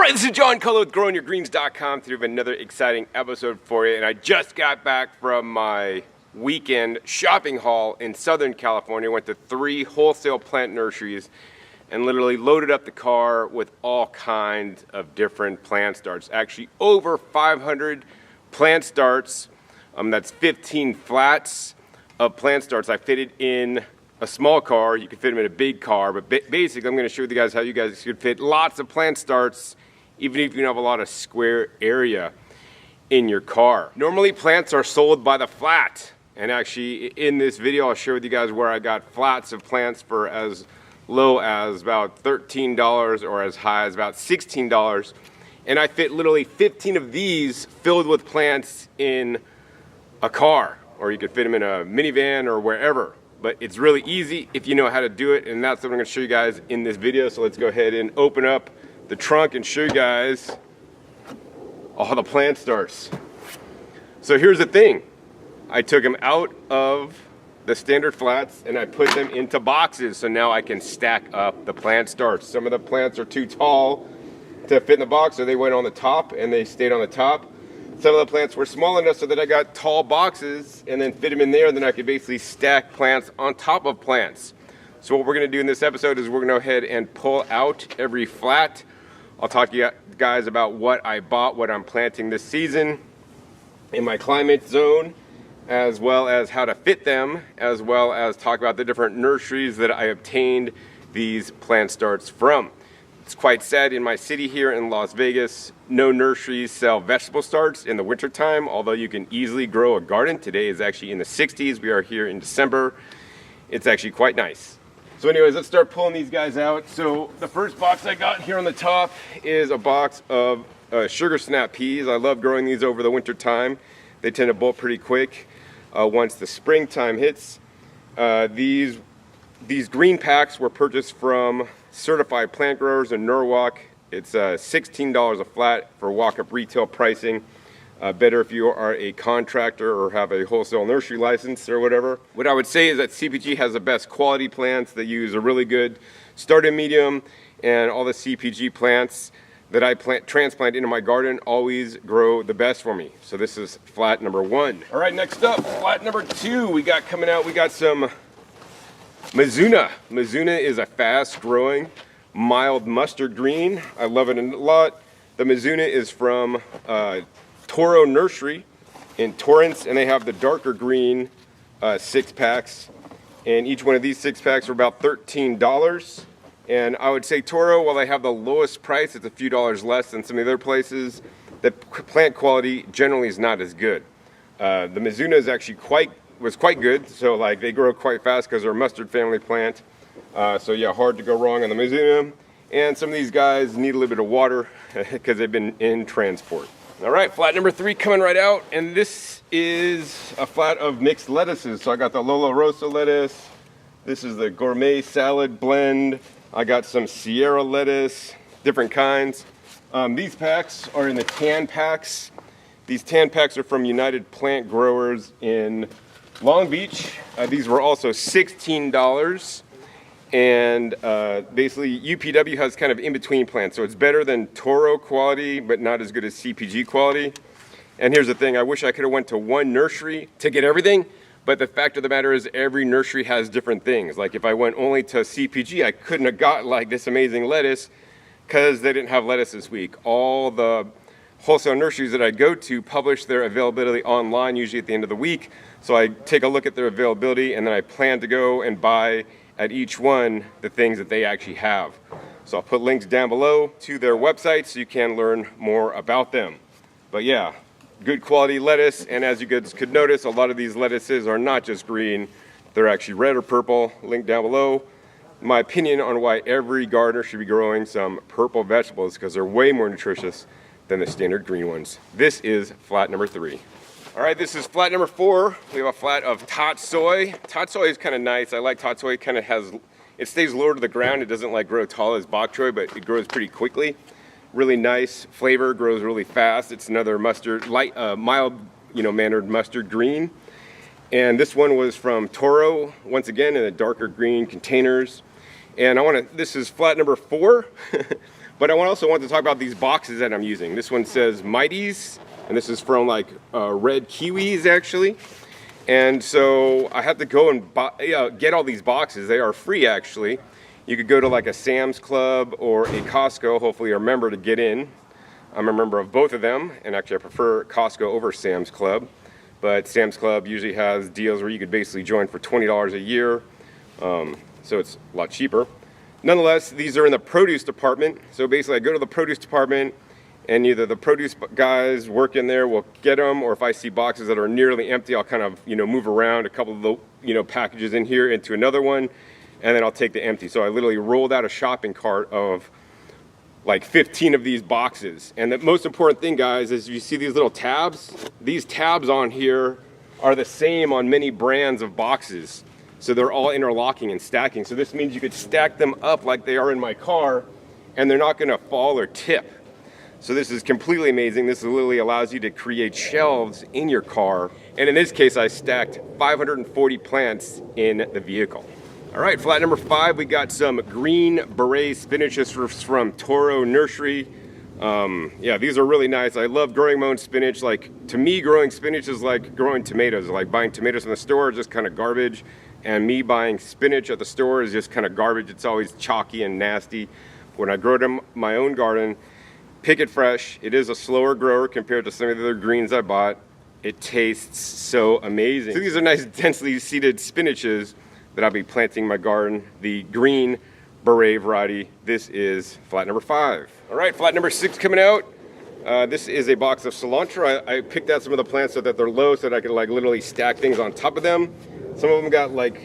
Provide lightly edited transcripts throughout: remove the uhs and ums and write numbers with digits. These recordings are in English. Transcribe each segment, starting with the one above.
Alright, this is John Cullo with GrowingYourGreens.com. Today we have another exciting episode for you, and I just got back from my weekend shopping haul in Southern California. Went to 3 wholesale plant nurseries and literally loaded up the car with all kinds of different plant starts. Actually over 500 plant starts. That's 15 flats of plant starts I fitted in a small car. You can fit them in a big car, but basically I'm going to show you guys how you guys could fit lots of plant starts even if you don't have a lot of square area in your car. Normally plants are sold by the flat, and actually in this video I'll show you guys where I got flats of plants for as low as about $13 or as high as about $16, and I fit literally 15 of these filled with plants in a car, or you could fit them in a minivan or wherever. But it's really easy if you know how to do it, and that's what I'm going to show you guys in this video. So let's go ahead and open up the trunk and show you guys all the plant starts. So here's the thing. I took them out of the standard flats and I put them into boxes, so now I can stack up the plant starts. Some of the plants are too tall to fit in the box, so they went on the top and they stayed on the top. Some of the plants were small enough so that I got tall boxes and then fit them in there, and then I could basically stack plants on top of plants. So what we're going to do in this episode is we're going to go ahead and pull out every flat. I'll talk to you guys about what I bought, what I'm planting this season in my climate zone, as well as how to fit them, as well as talk about the different nurseries that I obtained these plant starts from. It's quite sad, in my city here in Las Vegas, no nurseries sell vegetable starts in the wintertime, although you can easily grow a garden. Today is actually in the 60s. We are here in December. It's actually quite nice. So anyways, let's start pulling these guys out. So the first box I got here on the top is a box of sugar snap peas. I love growing these over the winter time. They tend to bolt pretty quick once the springtime hits. These green packs were purchased from Certified plant growers in Norwalk. It's $16 a flat for walk-up retail pricing. Better if you are a contractor or have a wholesale nursery license or whatever. What I would say is that CPG has the best quality plants. They use a really good starting medium, and all the CPG plants that I transplant into my garden always grow the best for me. So this is flat number 1. All right, next up, flat number 2 we got coming out. We got some Mizuna. Mizuna is a fast-growing, mild mustard green. I love it a lot. The Mizuna is from Toro Nursery in Torrance, and they have the darker green 6-packs. And each one of these 6-packs are about $13. And I would say Toro, while they have the lowest price, it's a few dollars less than some of the other places. The plant quality generally is not as good. The Mizuna is actually was quite good, so like they grow quite fast because they're a mustard family plant. So yeah, hard to go wrong on the Mizuna. And some of these guys need a little bit of water because they've been in transport. All right, flat number 3 coming right out, and this is a flat of mixed lettuces. So I got the Lola Rosa lettuce. This is the gourmet salad blend. I got some Sierra lettuce, different kinds. These packs are in the tan packs. These tan packs are from United Plant Growers in Long Beach. These were also $16, and basically UPW has kind of in-between plants, so it's better than Toro quality but not as good as CPG quality. And here's the thing, I wish I could have went to one nursery to get everything, but the fact of the matter is every nursery has different things. Like if I went only to CPG, I couldn't have got like this amazing lettuce because they didn't have lettuce this week. All the wholesale nurseries that I go to publish their availability online, usually at the end of the week. So I take a look at their availability, and then I plan to go and buy at each one the things that they actually have. So I'll put links down below to their website so you can learn more about them. But yeah, good quality lettuce, and as you guys could notice, a lot of these lettuces are not just green, they're actually red or purple. Link down below. My opinion on why every gardener should be growing some purple vegetables, because they're way more nutritious than the standard green ones. This is flat number 3. All right, this is flat number 4. We have a flat of Tatsoi. Tatsoi is kind of nice. I like Tatsoi. It stays lower to the ground. It doesn't like grow tall as bok choy, but it grows pretty quickly. Really nice flavor, grows really fast. It's another mustard, mild, mannered mustard green. And this one was from Toro, once again in the darker green containers. And this is flat number 4. But I also want to talk about these boxes that I'm using. This one says Mighties, and this is from like red kiwis actually. And so I had to go and get all these boxes. They are free actually. You could go to like a Sam's Club or a Costco. Hopefully you're a member to get in. I'm a member of both of them, and actually I prefer Costco over Sam's Club. But Sam's Club usually has deals where you could basically join for $20 a year. So it's a lot cheaper. Nonetheless, these are in the produce department. So basically I go to the produce department, and either the produce guys work in there will get them, or if I see boxes that are nearly empty, I'll kind of, move around a couple of the, packages in here into another one, and then I'll take the empty. So I literally rolled out a shopping cart of like 15 of these boxes. And the most important thing, guys, is you see these little tabs? These tabs on here are the same on many brands of boxes. So they're all interlocking and stacking. So this means you could stack them up like they are in my car, and they're not gonna fall or tip. So this is completely amazing. This literally allows you to create shelves in your car. And in this case, I stacked 540 plants in the vehicle. All right, flat number 5, we got some green beret spinaches from Toro Nursery. Yeah, these are really nice. I love growing my own spinach. Like, to me, growing spinach is like growing tomatoes. Like buying tomatoes in the store is just kind of garbage. And me buying spinach at the store is just kind of garbage. It's always chalky and nasty. When I grow it in my own garden, pick it fresh. It is a slower grower compared to some of the other greens I bought. It tastes so amazing. So these are nice densely seeded spinaches that I'll be planting in my garden. The green beret variety. This is flat number 5. All right, flat number 6 coming out. This is a box of cilantro. I picked out some of the plants so that they're low so that I could like literally stack things on top of them. Some of them got like,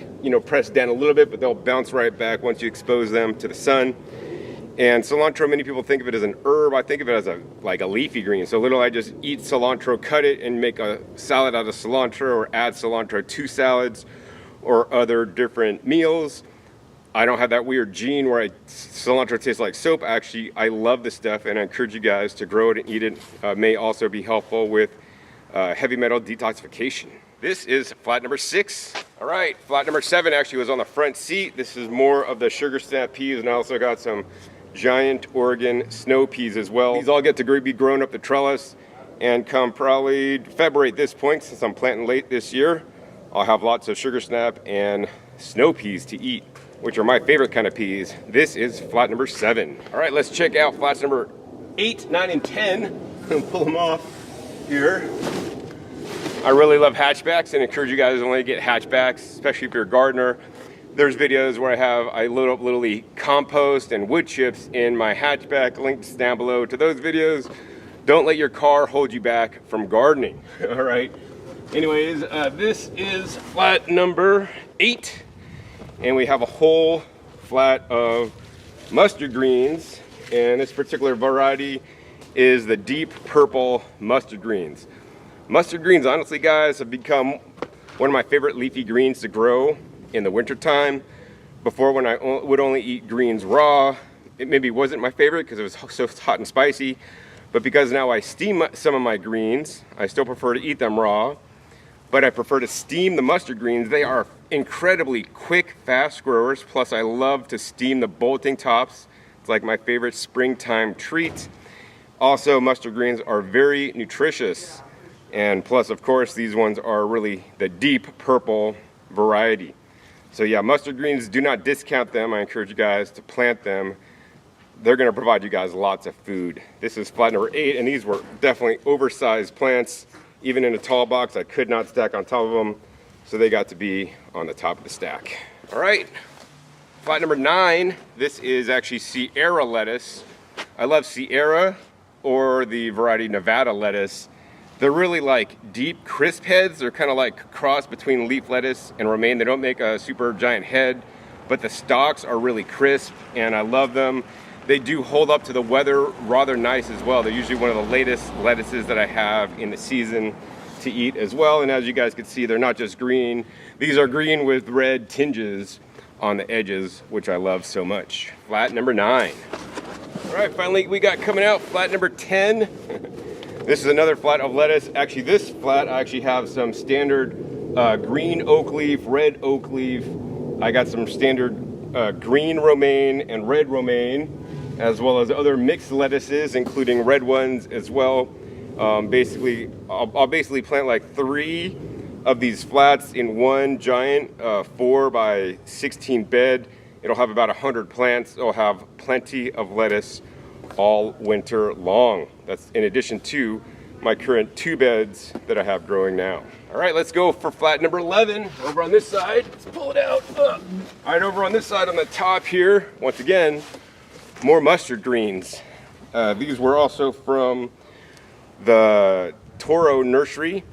pressed down a little bit, but they'll bounce right back once you expose them to the sun. And cilantro, many people think of it as an herb. I think of it as like a leafy green. So literally I just eat cilantro, cut it, and make a salad out of cilantro, or add cilantro to salads or other different meals. I don't have that weird gene where cilantro tastes like soap. Actually, I love this stuff, and I encourage you guys to grow it and eat it. May also be helpful with heavy metal detoxification. This is flat number 6. All right, flat number 7 actually was on the front seat. This is more of the sugar snap peas, and I also got some giant Oregon snow peas as well. These all get to be grown up the trellis, and come probably February at this point, since I'm planting late this year, I'll have lots of sugar snap and snow peas to eat, which are my favorite kind of peas. This is flat number 7. All right, let's check out flats number 8, 9, and 10. Pull them off here. I really love hatchbacks and encourage you guys to only get hatchbacks, especially if you're a gardener. There's videos where I load up literally compost and wood chips in my hatchback. Links down below to those videos. Don't let your car hold you back from gardening. All right. Anyways, this is flat number 8. And we have a whole flat of mustard greens. And this particular variety is the deep purple mustard greens. Mustard greens, honestly, guys, have become one of my favorite leafy greens to grow in the wintertime. Before, when I would only eat greens raw, it maybe wasn't my favorite because it was so hot and spicy. But because now I steam some of my greens, I still prefer to eat them raw. But I prefer to steam the mustard greens. They are incredibly quick, fast growers. Plus, I love to steam the bolting tops. It's like my favorite springtime treat. Also, mustard greens are very nutritious. And plus, of course, these ones are really the deep purple variety. So yeah, mustard greens, do not discount them. I encourage you guys to plant them. They're gonna provide you guys lots of food. This is flat number 8, and these were definitely oversized plants. Even in a tall box, I could not stack on top of them, so they got to be on the top of the stack. All right, flat number 9, this is actually Sierra lettuce. I love Sierra, or the variety Nevada lettuce. They're really like deep, crisp heads. They're kind of like a cross between leaf lettuce and romaine. They don't make a super giant head, but the stalks are really crisp, and I love them. They do hold up to the weather rather nice as well. They're usually one of the latest lettuces that I have in the season to eat as well. And as you guys can see, they're not just green. These are green with red tinges on the edges, which I love so much. Flat number 9. All right, finally we got coming out flat number 10. This is another flat of lettuce. Actually, this flat, I actually have some standard green oak leaf, red oak leaf. I got some standard green romaine and red romaine. as well as other mixed lettuces, including red ones as well. Basically, I'll basically plant like 3 of these flats in one giant 4 by 16 bed. It'll have about 100 plants. It'll have plenty of lettuce all winter long. That's in addition to my current 2 beds that I have growing now. All right, let's go for flat number 11 over on this side. Let's pull it out. All right, over on this side on the top here, once again, more mustard greens. These were also from the Toro Nursery,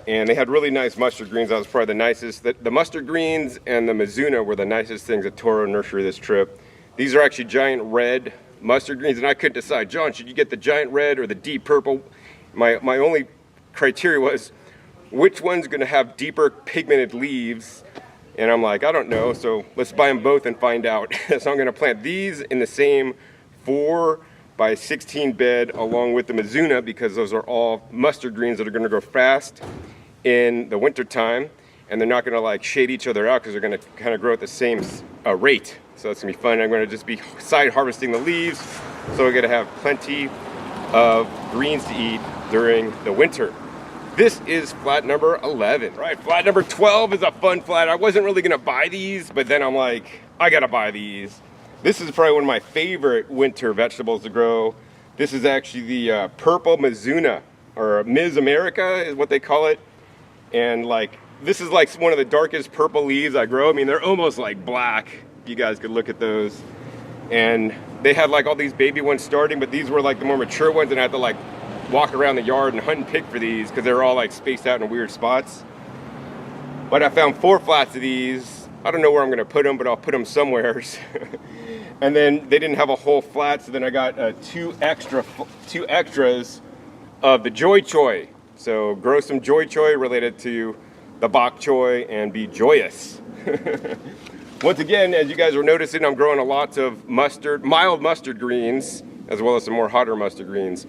and they had really nice mustard greens. That was probably the nicest. The mustard greens and the Mizuna were the nicest things at Toro Nursery this trip. These are actually giant red mustard greens, and I couldn't decide, John, should you get the giant red or the deep purple? My only criteria was which one's gonna have deeper pigmented leaves, and I'm like, I don't know, so let's buy them both and find out. So I'm gonna plant these in the same 4 by 16 bed along with the Mizuna, because those are all mustard greens that are gonna grow fast in the winter time, and they're not gonna like shade each other out because they're gonna kind of grow at the same rate. So that's gonna be fun. I'm gonna just be side harvesting the leaves, so we're gonna have plenty of greens to eat during the winter. This is flat number 11. Right, flat number 12 is a fun flat. I wasn't really gonna buy these, but then I'm like, I gotta buy these. This is probably one of my favorite winter vegetables to grow. This is actually the purple Mizuna, or Ms. America is what they call it. And like, this is like one of the darkest purple leaves I grow. I mean, they're almost like black. You guys could look at those. And they had like all these baby ones starting, but these were like the more mature ones, and I had to like walk around the yard and hunt and pick for these because they're all like spaced out in weird spots. But I found 4 flats of these. I don't know where I'm gonna put them, but I'll put them somewhere. And then they didn't have a whole flat, so then I got 2 extras of the Joychoi. So grow some Joychoi related to the bok choy and be joyous. Once again, as you guys are noticing, I'm growing a lot of mild mustard greens, as well as some more hotter mustard greens.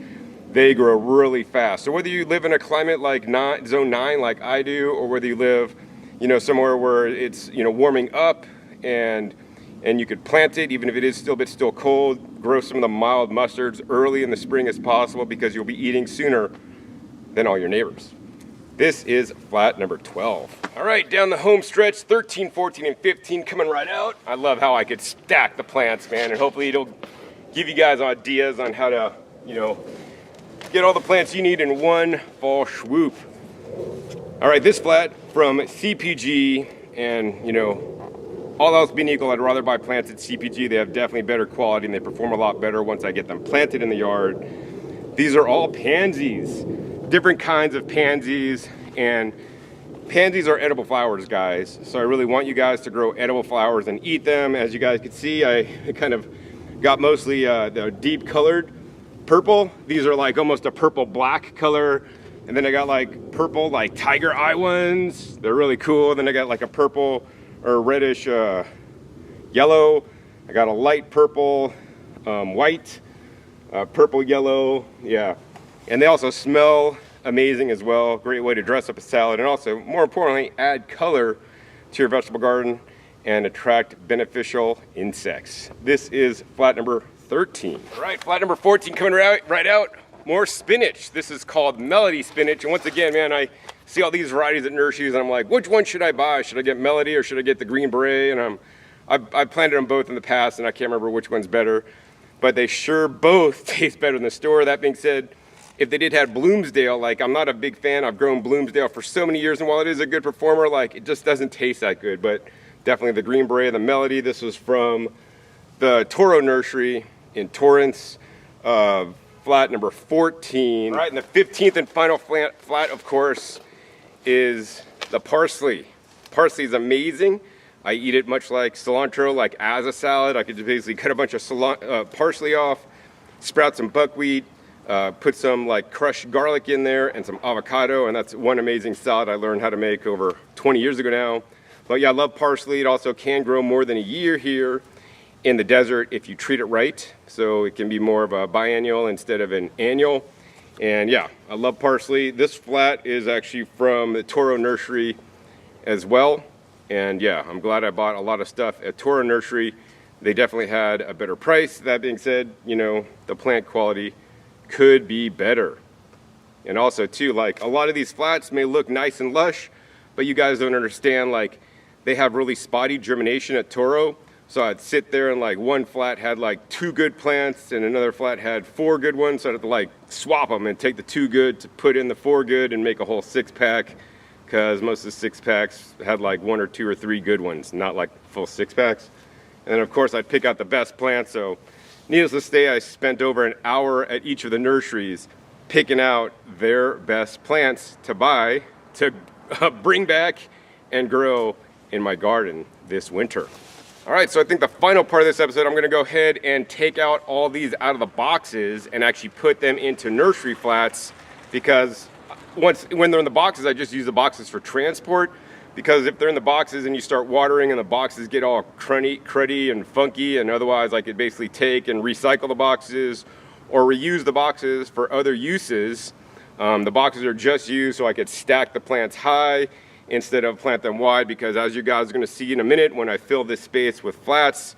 They grow really fast. So whether you live in a climate like zone 9 like I do, or whether you live, you know, somewhere where it's, you know, warming up and you could plant it even if it is still cold, grow some of the mild mustards early in the spring as possible, because you'll be eating sooner than all your neighbors. This is flat number 12. All right, down the home stretch, 13, 14, and 15 coming right out. I love how I could stack the plants, man, and hopefully it'll give you guys ideas on how to, you know, get all the plants you need in one fall swoop. All right, this flat from CPG, and you know, all else being equal, I'd rather buy plants at CPG. They have definitely better quality and they perform a lot better once I get them planted in the yard. These are all pansies, different kinds of pansies, and pansies are edible flowers, guys. So I really want you guys to grow edible flowers and eat them. As you guys can see, I kind of got mostly the deep colored purple. These are like almost a purple black color. And then I got like purple, like tiger eye ones. They're really cool. Then I got like a purple or reddish yellow. I got a light purple, white, purple yellow, yeah. And they also smell amazing as well. Great way to dress up a salad, and also, more importantly, add color to your vegetable garden and attract beneficial insects. This is flat number 13. All right, flat number 14 coming right out. More spinach. This is called Melody spinach. And once again, man, I see all these varieties at nurseries, and I'm like, which one should I buy? Should I get Melody or should I get the green beret? And I've planted them both in the past, and I can't remember which one's better, but they sure both taste better in the store. That being said, if they did have Bloomsdale, like, I'm not a big fan. I've grown Bloomsdale for so many years, and while it is a good performer, like, it just doesn't taste that good. But definitely the green beret, the Melody. This was from the Toro Nursery in Torrance. Flat number 14. All right, and the 15th and final flat, of course, is the parsley. Parsley is amazing. I eat it much like cilantro, like as a salad. I could just basically cut a bunch of parsley off, sprout some buckwheat, put some like crushed garlic in there and some avocado, and that's one amazing salad I learned how to make over 20 years ago now. But yeah, I love parsley. It also can grow more than a year here in the desert if you treat it right. So it can be more of a biennial instead of an annual. And yeah, I love parsley. This flat is actually from the Toro Nursery as well. And yeah, I'm glad I bought a lot of stuff at Toro Nursery They definitely had a better price. That being said, you know, the plant quality could be better. And also too, like, a lot of these flats may look nice and lush, but you guys don't understand, like, they have really spotty germination at Toro. So I'd sit there and like one flat had like 2 good plants and another flat had 4 good ones. So I'd have to like swap them and take the 2 good to put in the 4 good and make a whole 6-pack, because most of the 6-packs had like 1 or 2 or 3 good ones, not like full 6-packs. And then of course I'd pick out the best plants. So needless to say, I spent over an hour at each of the nurseries picking out their best plants to buy to bring back and grow in my garden this winter. All right, so I think the final part of this episode, I'm gonna go ahead and take out all these out of the boxes and actually put them into nursery flats, because when they're in the boxes, I just use the boxes for transport, because if they're in the boxes and you start watering and the boxes get all cruddy and funky, and otherwise I could basically take and recycle the boxes or reuse the boxes for other uses. The boxes are just used so I could stack the plants high instead of plant them wide, because as you guys are going to see in a minute, when I fill this space with flats,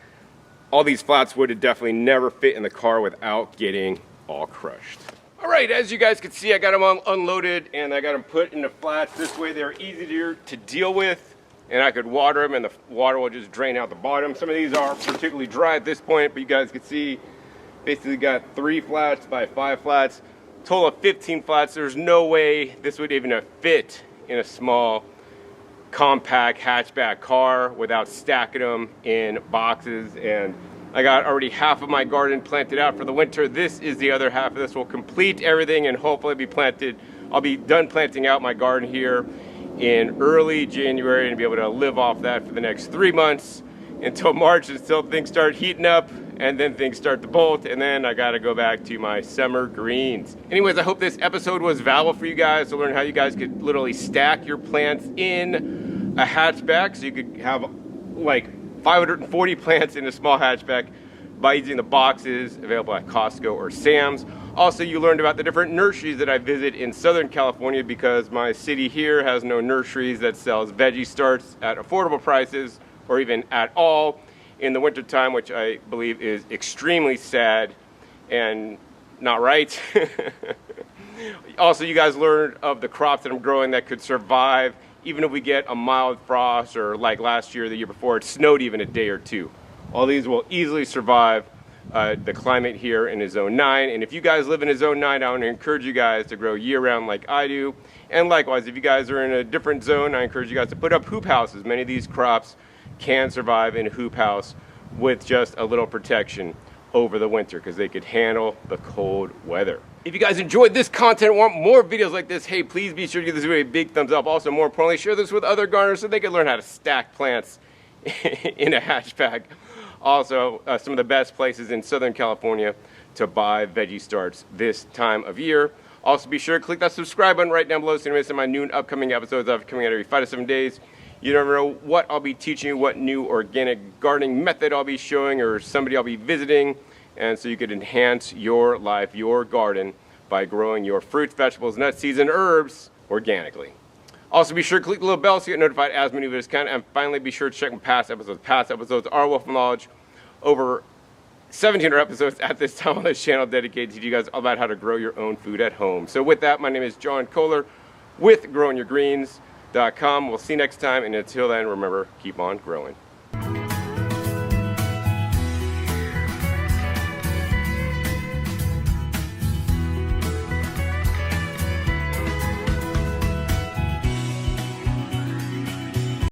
all these flats would have definitely never fit in the car without getting all crushed. All right, as you guys can see, I got them all unloaded and I got them put into flats. This way they're easier to deal with, and I could water them and the water will just drain out the bottom. Some of these are particularly dry at this point, but you guys can see basically got 3 flats by 5 flats, total of 15 flats. There's no way this would even fit in a small compact hatchback car without stacking them in boxes. And I got already half of my garden planted out for the winter. This is the other half of this. Will complete everything and hopefully be planted. I'll be done planting out my garden here in early January and be able to live off that for the next 3 months until March, until things start heating up and then things start to bolt, and then I gotta go back to my summer greens. Anyways, I hope this episode was valuable for you guys to learn how you guys could literally stack your plants in a hatchback, so you could have like 540 plants in a small hatchback by using the boxes available at Costco or Sam's. Also, you learned about the different nurseries that I visit in Southern California, because my city here has no nurseries that sells veggie starts at affordable prices or even at all in the wintertime, which I believe is extremely sad and not right. Also, you guys learned of the crops that I'm growing that could survive even if we get a mild frost, or like last year, the year before, it snowed even a day or 2. All these will easily survive the climate here in a zone 9. And if you guys live in a zone 9, I want to encourage you guys to grow year-round like I do. And likewise, if you guys are in a different zone, I encourage you guys to put up hoop houses. Many of these crops can survive in a hoop house with just a little protection over the winter, because they could handle the cold weather. If you guys enjoyed this content and want more videos like this, hey, please be sure to give this video a big thumbs up. Also, more importantly, share this with other gardeners so they can learn how to stack plants in a hatchback. Also, some of the best places in Southern California to buy veggie starts this time of year. Also, be sure to click that subscribe button right down below so you don't miss my new and upcoming episodes of coming out every 5 to 7 days. You never know what I'll be teaching you, what new organic gardening method I'll be showing, or somebody I'll be visiting, and so you could enhance your life, your garden, by growing your fruits, vegetables, nuts, seeds, and herbs organically. Also, be sure to click the little bell so you get notified as many videos can. And finally, be sure to check my past episodes. Past episodes are wealth of knowledge. Over 1,700 episodes at this time on this channel dedicated to you guys all about how to grow your own food at home. So with that, my name is John Kohler with GrowingYourGreens.com. We'll see you next time, and until then, remember, keep on growing.